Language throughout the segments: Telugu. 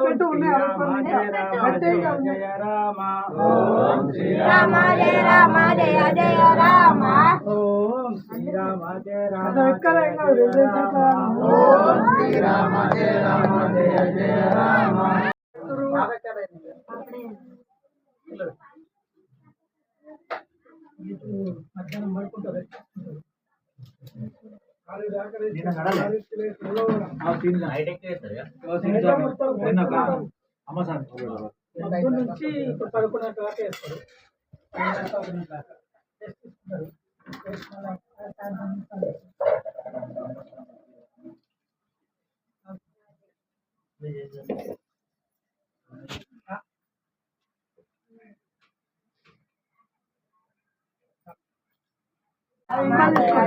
పెట్టు జయ రామ ఓం శ్రీరామ జయ రామ జయ జయ రామ ఓం శ్రీరామ జయ రామ ఓం శ్రీరామ జయ రామ జయ జయ రామ మధ్యాహ్నం పడుకుంటారు నుంచి ఇప్పుడు 11 దాకా వేస్తారు.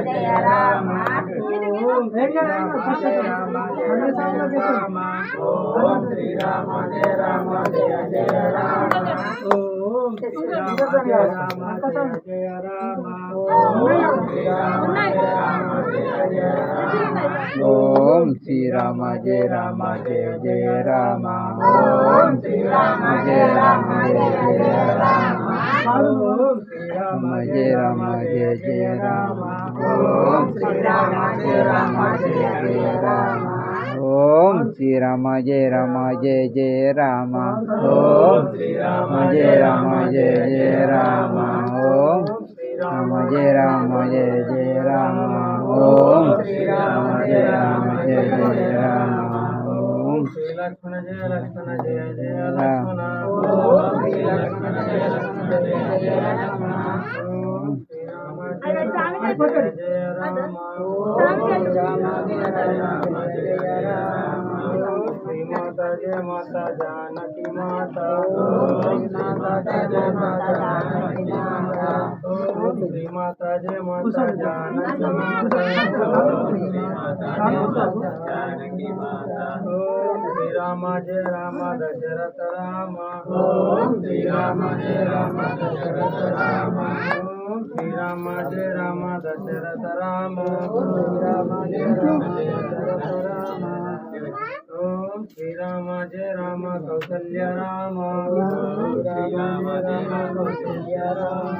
జయ రామ ఓం శ్రీరామ జయ రామ ఓం శ్రీరామ జయ రామ జయ జయ రామ ఓం శ్రీరామ జయ రామ జయ రామ ఓం శ్రీరామ జయ రామ జయ జయ రామ ఓం శ్రీరామ జయ రామ జయ జయ రామ ఓం శ్రీరామ జయ రామ జయ జయ రామ ఓం శ్రీరామ జయ రామ జయ జయ రామ ఓం శ్రీరామ జయ రామ జయ జయ రామ ఓం శ్రీరామ జయ రామ జయ జయ రామ ఓం శ్రీరామ జయ రామ జయ జయ రామ ఓం శ్రీరామ జయ రామ జయ జయ రామ ఓం శ్రీ లక్ష్మణ జయ లక్ష్మణ జయ జయ లక్ష్మణ ఓం శ్రీ లక్ష్మణ జయ లక్ష్మణ జయ జయ లక్ష్మణ ఓం శ్రీరామ జయ రామ జయ జయ రామ ఓం శ్రీరామ జయ రామ జయ జయ రామ श्री माता जय माता जानकी माता ओम माता जय माता जानकी माता ओम श्री माता जय माता जानकी माता ओम श्री माता जय माता जानकी माता ओम श्री राम जय राम दशरथ राम ओम श्री राम जय राम दशरथ राम ओम श्री राम जय राम दशरथ राम ओम श्री राम जय राम दशरथ राम ओम श्री राम जय राम कौसल्य राम ओम श्री राम जय राम कौसल्य राम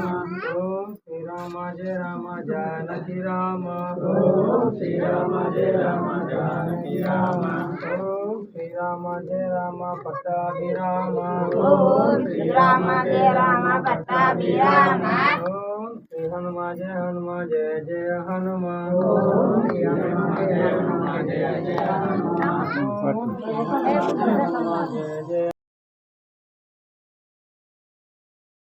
ओम श्री राम जय राम जानकी राम ओम श्री राम जय राम जानकी राम ओम श्री राम जय राम पट्टाभिराम ओम श्री राम जय राम पट्टाभिराम ओम श्री हनुमान जय जय हनुमान ओम श्री हनुमान जय जय हनुमान जय जय